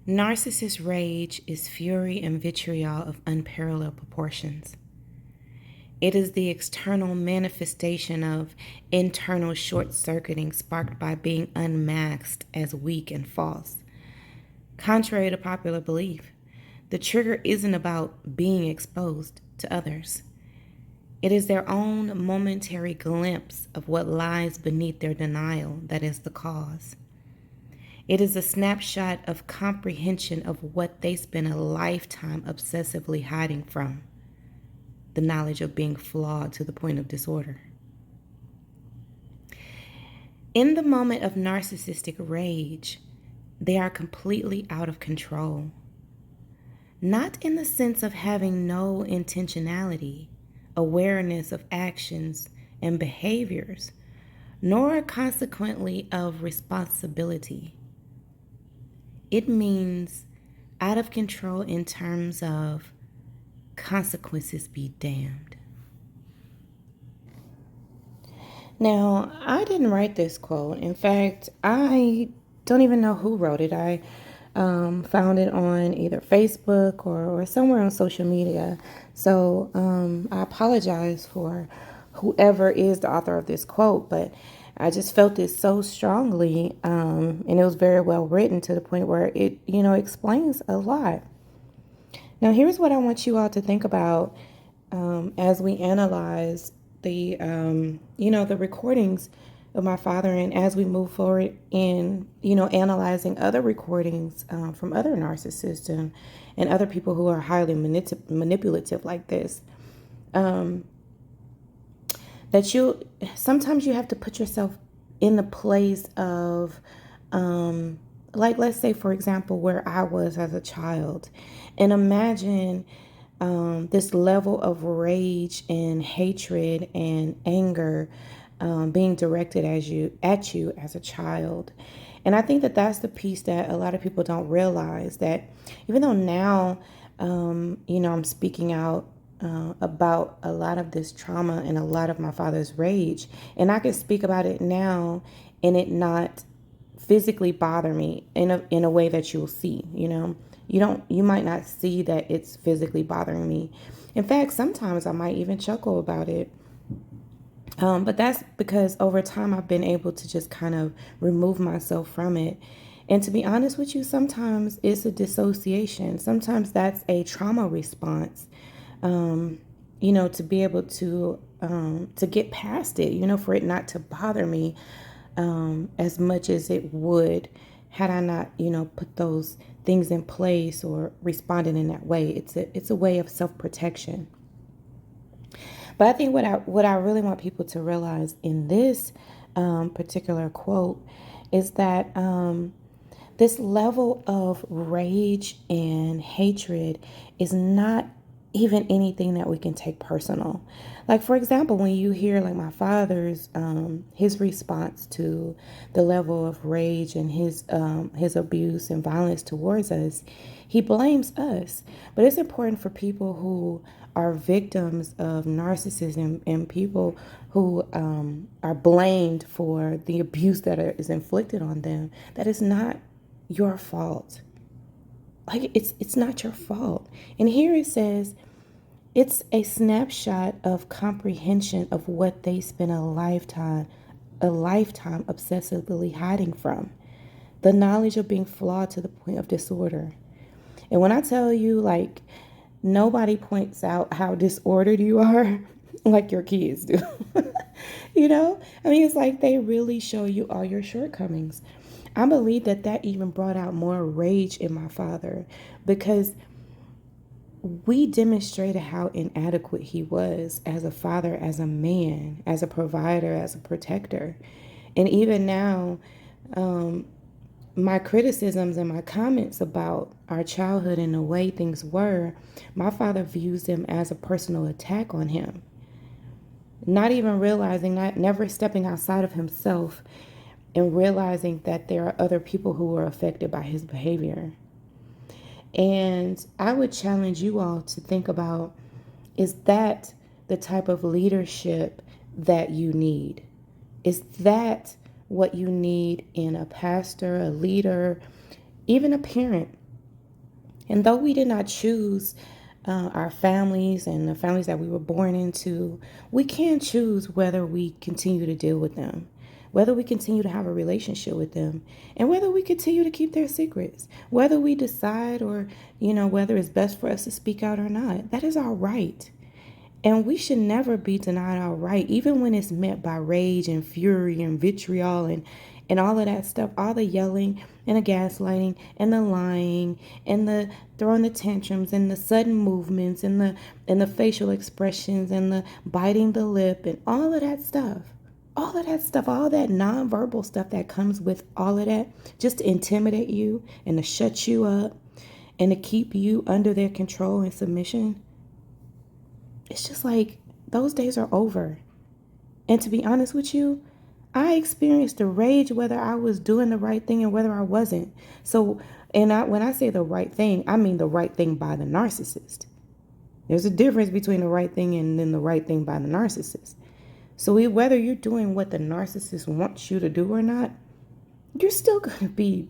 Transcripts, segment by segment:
Narcissist rage is fury and vitriol of unparalleled proportions. It is the external manifestation of internal short circuiting sparked by being unmasked as weak and false. Contrary to popular belief, the trigger isn't about being exposed to others. It is their own momentary glimpse of what lies beneath their denial that is the cause. It is a snapshot of comprehension of what they spend a lifetime obsessively hiding from, the knowledge of being flawed to the point of disorder. In the moment of narcissistic rage, they are completely out of control. Not in the sense of having no intentionality, awareness of actions and behaviors, nor consequently of responsibility. It means out of control in terms of consequences be damned. Now, I didn't write this quote. In fact, I don't even know who wrote it. I found it on either Facebook or somewhere on social media. So I apologize for whoever is the author of this quote, but I just felt it so strongly, and it was very well written to the point where it, explains a lot. Now, here's what I want you all to think about as we analyze the, the recordings of my father, and as we move forward in, analyzing other recordings from other narcissists and other people who are highly manipulative like this. That sometimes you have to put yourself in the place of, like, let's say, for example, where I was as a child, and imagine this level of rage and hatred and anger being directed at you as a child. And I think that that's the piece that a lot of people don't realize, that even though now, I'm speaking out about a lot of this trauma and a lot of my father's rage, and I can speak about it now and it not physically bother me in a way that you'll see. You might not see that it's physically bothering me. In fact, sometimes I might even chuckle about it. But that's because over time I've been able to just kind of remove myself from it. And to be honest with you, sometimes it's a dissociation. Sometimes that's a trauma response. To be able to get past it, for it not to bother me as much as it would had I not, put those things in place or responded in that way. It's a way of self-protection. But I think what I really want people to realize in this particular quote is that this level of rage and hatred is not even anything that we can take personal. Like, for example, when you hear like my father's his response to the level of rage and his abuse and violence towards us, he blames us. But it's important for people who are victims of narcissism and people who are blamed for the abuse that is inflicted on them, that is not your fault. Like, it's not your fault. And here it says, it's a snapshot of comprehension of what they spend a lifetime obsessively hiding from, the knowledge of being flawed to the point of disorder. And when I tell you, like, nobody points out how disordered you are like your kids do. It's like they really show you all your shortcomings. I believe that even brought out more rage in my father, because we demonstrated how inadequate he was as a father, as a man, as a provider, as a protector. And even now, my criticisms and my comments about our childhood and the way things were, my father views them as a personal attack on him. Not even realizing that, never stepping outside of himself and realizing that there are other people who were affected by his behavior. And I would challenge you all to think about, is that the type of leadership that you need? Is that what you need in a pastor, a leader, even a parent? And though we did not choose our families and the families that we were born into, we can choose whether we continue to deal with them, whether we continue to have a relationship with them, and whether we continue to keep their secrets, whether we decide or, whether it's best for us to speak out or not. That is our right. And we should never be denied our right, even when it's met by rage and fury and vitriol and all of that stuff, all the yelling and the gaslighting and the lying and the throwing the tantrums and the sudden movements and the facial expressions and the biting the lip and all of that stuff. All of that stuff, all that nonverbal stuff that comes with all of that, just to intimidate you and to shut you up and to keep you under their control and submission. It's just like those days are over. And to be honest with you, I experienced the rage whether I was doing the right thing and whether I wasn't. So, when I say the right thing, I mean the right thing by the narcissist. There's a difference between the right thing and then the right thing by the narcissist. So whether you're doing what the narcissist wants you to do or not, you're still going to be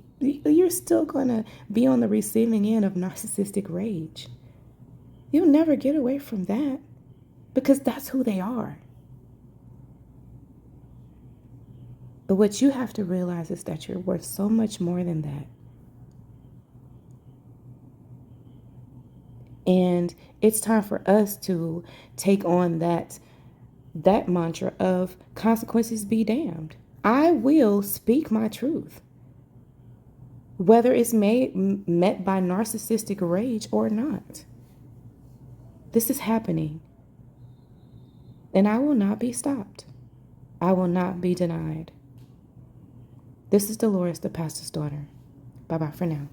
on the receiving end of narcissistic rage. You'll never get away from that because that's who they are. But what you have to realize is that you're worth so much more than that. And it's time for us to take on that mantra of consequences be damned. I will speak my truth, whether it's met by narcissistic rage or not. This is happening. And I will not be stopped. I will not be denied. This is Dolores, the pastor's daughter. Bye-bye for now.